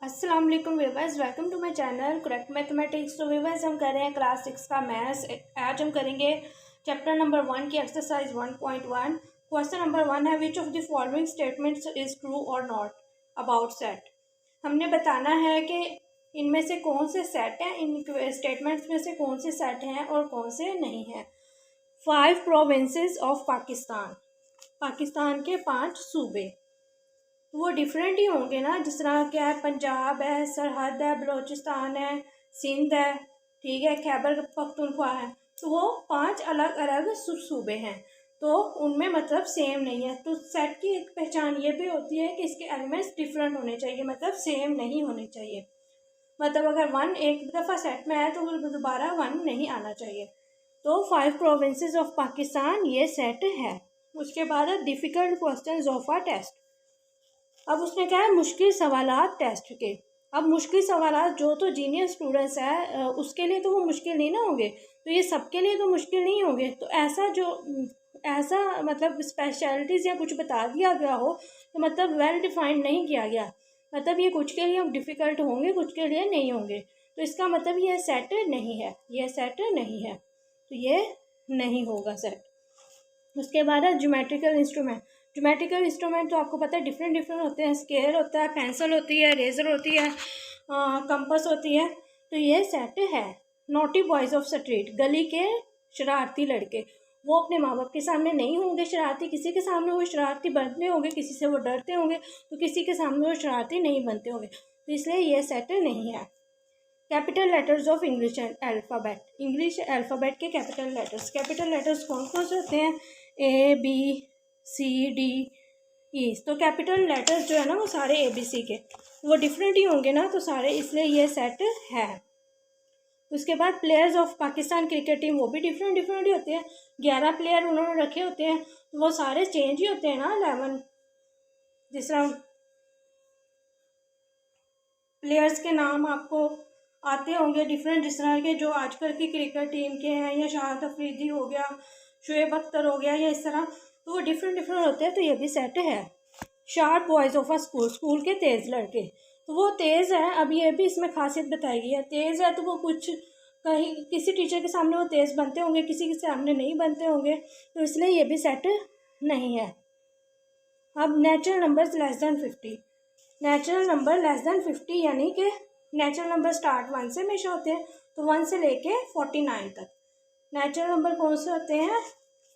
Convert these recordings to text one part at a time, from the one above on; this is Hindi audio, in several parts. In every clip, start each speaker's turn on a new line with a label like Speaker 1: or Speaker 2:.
Speaker 1: अस्सलाम वालेकुम viewers, welcome to my channel correct mathematics. तो व्यूअर्स, हम कर रहे हैं क्लास 6 का मैथ्स। आज हम करेंगे चैप्टर नंबर 1 की एक्सरसाइज 1.1। क्वेश्चन नंबर 1 है, विच of the following statements is true और नॉट अबाउट सेट। हमने बताना है कि इनमें से कौन से सेट हैं, इन स्टेटमेंट्स में से कौन से सेट हैं और कौन से नहीं हैं। 5 प्रोविंसेस ऑफ पाकिस्तान, पाकिस्तान के 5 सूबे, वो डिफरेंट ही होंगे ना। जिस तरह क्या है, पंजाब है, सरहद है, बलूचिस्तान है, सिंध है, ठीक है, खैबर पख्तूनख्वा है। तो वो 5 अलग अलग सूबे हैं, तो उनमें मतलब सेम नहीं है। तो सेट की एक पहचान ये भी होती है कि इसके एलिमेंट्स डिफरेंट होने चाहिए, मतलब सेम नहीं होने चाहिए। मतलब अगर 1 एक दफ़ा सेट में आया तो दोबारा 1 नहीं आना चाहिए। तो 5 प्रोविंसेस ऑफ पाकिस्तान ये सेट है। उसके बाद difficult questions of a test. अब उसने कहा है मुश्किल सवालात टेस्ट के। अब मुश्किल सवालात जो तो जीनियस स्टूडेंट्स है उसके लिए तो वो मुश्किल नहीं ना होंगे, तो ये सबके लिए तो मुश्किल नहीं होंगे। तो ऐसा मतलब स्पेशलिटीज़ या कुछ बता दिया गया हो तो मतलब वेल डिफाइंड नहीं किया गया, मतलब ये कुछ के लिए डिफ़िकल्ट होंगे, कुछ के लिए नहीं होंगे। तो इसका मतलब ये सेट नहीं है, ये सेट नहीं है, तो ये नहीं होगा सेट। उसके बाद है ज्योमेट्रिकल इंस्ट्रूमेंट। ज्योमेट्रिकल इंस्ट्रूमेंट तो आपको पता है डिफरेंट डिफरेंट होते हैं। स्केल होता है, पेंसिल होती है, रेजर होती है, कंपास होती है। तो ये सेट है। नोटी बॉयज़ ऑफ स्ट्रीट, गली के शरारती लड़के, वो अपने माँ बाप के सामने नहीं होंगे शरारती, किसी के सामने वो शरारती बनते होंगे, किसी से वो डरते होंगे, तो किसी के सामने वो शरारती नहीं बनते होंगे, तो इसलिए ये सेट नहीं है। Capital letters of English alphabet, English alphabet के कैपिटल लेटर्स कौन कौन से होते हैं? A B C D E. तो कैपिटल लेटर्स जो है ना वो सारे ए बी सी के, वो डिफरेंट ही होंगे ना, तो सारे, इसलिए ये सेट है। उसके बाद players of Pakistan cricket team, वो भी डिफरेंट डिफरेंट ही होते हैं। 11 प्लेयर उन्होंने रखे होते हैं, तो वो सारे चेंज ही होते हैं ना। 11 जिस तरह प्लेयर्स के नाम आपको आते होंगे डिफरेंट, जिस तरह के जो आजकल की क्रिकेट टीम के हैं, या शाहिद अफरीदी हो गया, शुएब अख्तर हो गया, या इस तरह, तो वो डिफरेंट डिफरेंट होते हैं, तो ये भी सेट है। Sharp boys of a school, school के तेज़ लड़के, तो वो तेज़ है। अब ये भी इसमें खासियत बताई गई है, तेज़ है तो वो कुछ कहीं किसी टीचर के सामने वो तेज़ बनते होंगे, किसी के सामने नहीं बनते होंगे, तो इसलिए ये भी सेट नहीं है। अब natural numbers less then 50, natural number less than 50 यानी कि नेचुरल नंबर स्टार्ट 1 से हमेशा होते हैं, तो 1 से लेके 49 तक नेचुरल नंबर कौन से होते हैं?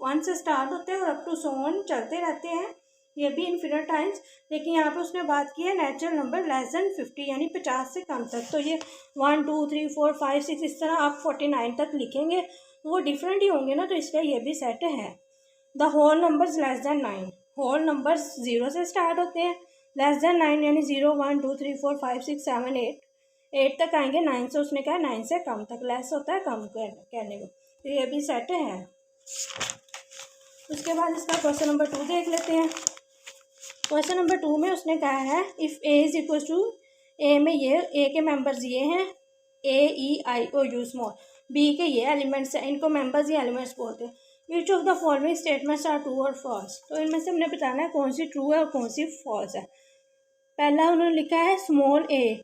Speaker 1: 1 से स्टार्ट होते हैं और अप टू 100 चलते रहते हैं, ये भी इन्फिनिट टाइम्स। लेकिन यहाँ पर उसने बात की है नेचुरल नंबर लेस दैन 50 यानी 50 से कम तक, तो ये 1 2 3 4 5 6 इस तरह आप 49 तक लिखेंगे, तो वो डिफरेंट ही होंगे ना, तो इसलिए ये भी सेट है। The whole numbers less than 9, whole numbers 0 से स्टार्ट होते हैं, लेस दैन 9 यानी 0 1 2 3 4 5 6 7 8 तक आएंगे। 9 से उसने कहा 9 से कम तक, लेस होता है कम कहने को, तो ये भी सेट है। उसके बाद इसका क्वेश्चन नंबर 2 देख लेते हैं। क्वेश्चन नंबर 2 में उसने कहा है if A is equal to, A में ये ए के मेंबर्स ये हैं, A E I O U small, B के ये एलिमेंट्स हैं, इनको मेंबर्स या एलिमेंट्स बोलते हैं। Which of the following statements are true और फॉल्स, तो इनमें से हमने बताना है कौन सी ट्रू है और कौन सी फॉल्स है। पहला उन्होंने लिखा है small A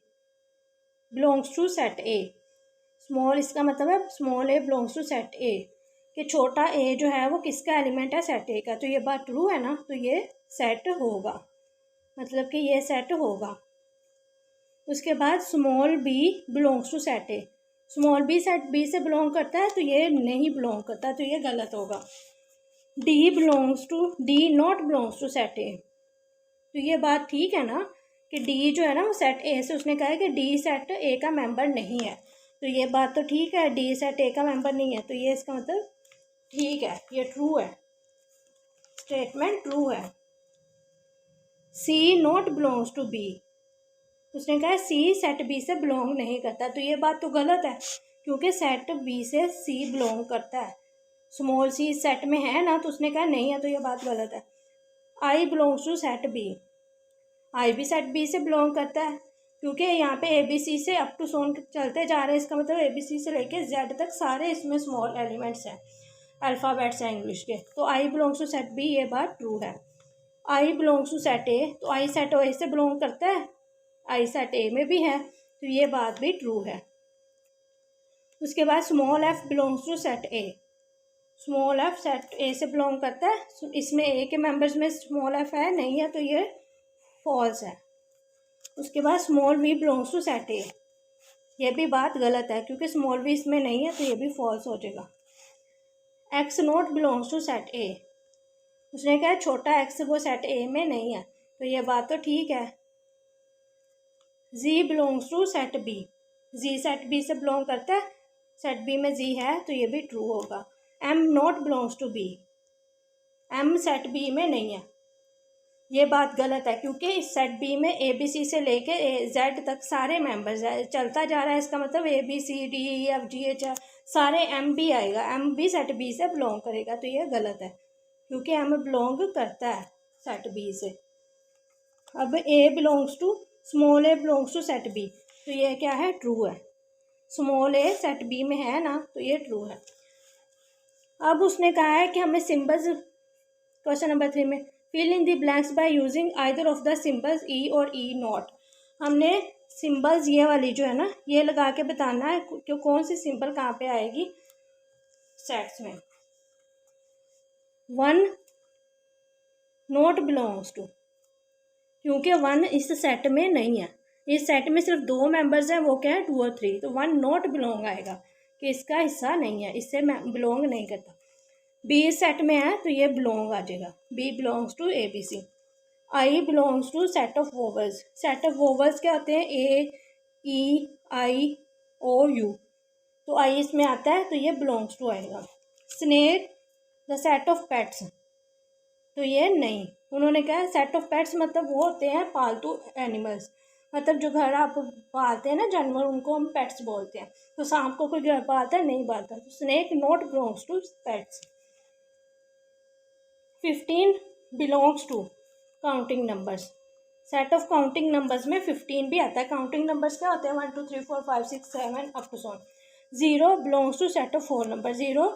Speaker 1: belongs to set A, small इसका मतलब है small A belongs to set A, कि छोटा ए जो है वो किसका एलिमेंट है? सेट ए का। तो ये बात ट्रू है ना, तो ये सेट होगा, मतलब कि ये सेट होगा। उसके बाद small b belongs to set A, small b set B से बिलोंग करता है, तो ये नहीं बिलोंग करता, तो ये गलत होगा। D not belongs to set A, तो ये बात ठीक है ना कि डी जो है ना वो सेट ए से, उसने कहा है कि डी सेट ए का मेंबर नहीं है, तो ये बात तो ठीक है, डी सेट ए का मेंबर नहीं है, तो ये इसका मतलब ठीक है, ये ट्रू है, स्टेटमेंट ट्रू है। सी नॉट बिलोंग्स टू बी, उसने कहा सी सेट बी से बिलोंग नहीं करता, तो ये बात तो गलत है, क्योंकि सेट बी से सी बिलोंग करता है। स्मॉल सी सेट में है ना, तो उसने कहा नहीं है, तो ये बात गलत है। आई बिलोंग्स टू सेट बी, आई भी सेट बी से बिलोंग करता है, क्योंकि यहाँ पे ए बी सी से अप टू 100 चलते जा रहे हैं, इसका मतलब ए बी सी से लेके जेड तक सारे इसमें स्मॉल एलिमेंट्स हैं, अल्फ़ाबेट्स हैं इंग्लिश के, तो आई बिलोंग्स टू सेट बी, ये बात ट्रू है। आई बिलोंग्स टू सेट ए, तो आई सेट ए से बिलोंग करता है, आई सेट ए में भी है, तो ये बात भी ट्रू है। उसके बाद small F belongs to set A, small F set A से बिलोंग करता है, इसमें ए के मेंबर्स में स्मॉल एफ है नहीं है, तो ये फॉल्स है। उसके बाद small V belongs to set A, ये भी बात गलत है क्योंकि स्मॉल वी इसमें नहीं है, तो ये भी फॉल्स हो जाएगा। X not belongs to set A, उसने कहा छोटा एक्स वो सेट ए में नहीं है, तो ये बात तो ठीक है। G belongs to set B, G set B से बिलोंग करता है, सेट बी में जी है, तो ये भी ट्रू होगा। M not belongs to B, M set B में नहीं है, ये बात गलत है क्योंकि इस सेट बी में ए बी सी से लेके जेड तक सारे मेंबर्स है, चलता जा रहा है, इसका मतलब A B C D E F G H सारे एम भी आएगा, एम भी सेट बी से बिलोंग करेगा, तो ये गलत है क्योंकि एम बिलोंग करता है सेट बी से। अब A belongs to small A belongs to set B, तो ये क्या है, ट्रू है। स्मॉल ए सेट बी में है ना, तो ये ट्रू है। अब उसने कहा है कि हमें सिंबल्स, क्वेश्चन नंबर 3 में fill in the blanks by using either of the symbols E और ई नॉट, हमने सिंबल्स ये वाली जो है ना, ये लगा के बताना है कि कौन सी सिंबल कहाँ पे आएगी सेट्स में। 1 नॉट बिलोंग्स टू, क्योंकि 1 इस सेट में नहीं है, इस सेट में सिर्फ 2 मेंबर्स हैं, वो क्या है 2 और 3, तो 1 नॉट बिलोंग आएगा कि इसका हिस्सा नहीं है, इससे बिलोंग नहीं करता। बी इस सेट में है, तो ये बिलोंग आ जाएगा, B belongs to A B C. I belongs to set of vowels, set of vowels क्या होते हैं, A E I O you, तो आई इसमें आता है, तो ये बिलोंग्स टू आएगा। Snake the set of pets, तो ये नहीं, उन्होंने कहा सेट ऑफ पेट्स मतलब वो होते हैं पालतू एनिमल्स, मतलब जो घर आप पालते हैं ना जानवर, उनको हम पेट्स बोलते हैं। तो सांप को कोई घर पालता है, नहीं पालता, तो snake not belongs to pets. 15 belongs to counting numbers, set of counting numbers में 15 भी आता है। काउंटिंग नंबर्स क्या होते हैं, 1 2 3 4 5 6 7 up to 7। 0 belongs to set of 4 number, 0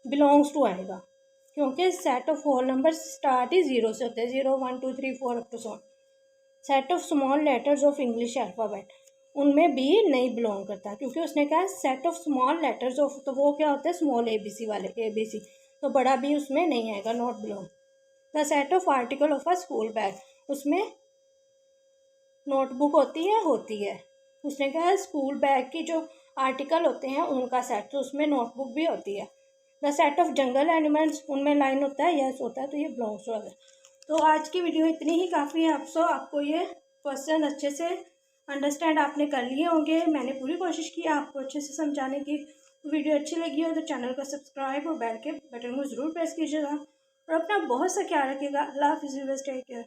Speaker 1: belongs to आएगा क्योंकि सेट ऑफ 4 नंबर स्टार्ट ही 0 से होते हैं, 0 1 2 3 4 up to 7। Set of small letters of English alphabet, उनमें भी नहीं बिलोंग करता क्योंकि उसने कहा set of small letters of, तो वो क्या होता है स्मॉल ए बी सी वाले, ए बी सी, तो बड़ा भी उसमें नहीं आएगा, not belong. The set of article of a school bag, उसमें नोटबुक होती है, उसने कहा स्कूल बैग की जो आर्टिकल होते हैं उनका सेट, तो उसमें नोटबुक भी होती है। The set of jungle animals, उनमें लाइन होता है, यस होता है, तो ये बिलोंग्स टू अदर। तो आज की वीडियो इतनी ही काफ़ी है, आपको ये क्वेश्चन अच्छे से अंडरस्टैंड आपने कर लिए होंगे। मैंने पूरी कोशिश की आपको अच्छे से समझाने की। वीडियो अच्छी लगी हो तो चैनल को सब्सक्राइब और बेल के बटन को ज़रूर प्रेस कीजिएगा और अपना बहुत सा ख्याल रखिएगा। अल्लाह हाफ़िज़, टेक केयर।